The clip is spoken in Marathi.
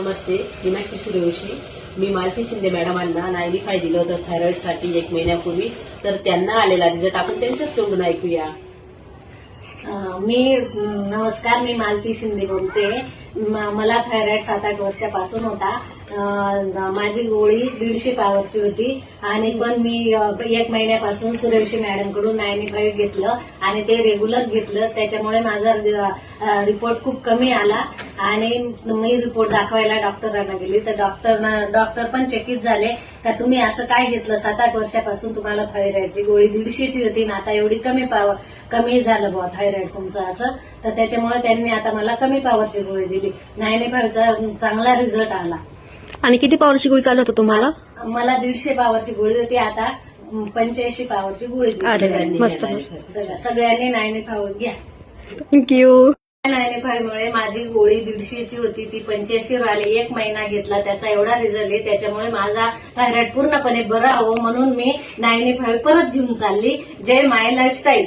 नमस्ते, मीनाक्षी सूर्यवंशी. मी मालती शिंदे मॅडमांना 95 दिलं होतं थायरॉइडसाठी 1 महिन्यापूर्वी. तर त्यांना आलेला रिझल्ट आपण त्यांच्याच तोंडून ऐकूया. नमस्कार, मी मालती शिंदे बोलते. मला थायरॉइड 7-8 वर्षापासून होता. माझी गोळी 150 पॉवरची होती आणि पण मी 1 महिन्यापासून सूर्यवंशी मॅडमकडून 95 घेतलं आणि ते रेग्युलर घेतलं. त्याच्यामुळे माझा रिपोर्ट खूप कमी आला आणि मी रिपोर्ट दाखवायला डॉक्टरांना गेली तर डॉक्टर पण चकित झाले का तुम्ही असं काय घेतलं. 7-8 वर्षापासून तुम्हाला थायरॉइडची गोळी 150ची होती ना आता एवढी कमी झालं बुवा थायरॉइड तुमचं असं. तर त्याच्यामुळे त्यांनी आता मला कमी पॉवरची गोळी दिली. 95चा चांगला रिझल्ट आला. आणि किती पॉवरची गोळी चालू होती तुम्हाला? मला 150 पॉवरची गोळी होती, आता 85 पॉवरची गोळी दिली. मस्त सगळ्यांनी 95 घ्या. थँक्यू. 95 मुळे माझी गोळी 150ची होती ती 85 राहिली. 1 महिना घेतला त्याचा एवढा रिझल्ट आहे. त्याच्यामुळे माझा थायरॉइड पूर्णपणे बरा हो म्हणून मी 95 परत घेऊन चालली. जय माय लाईफस्टाईल.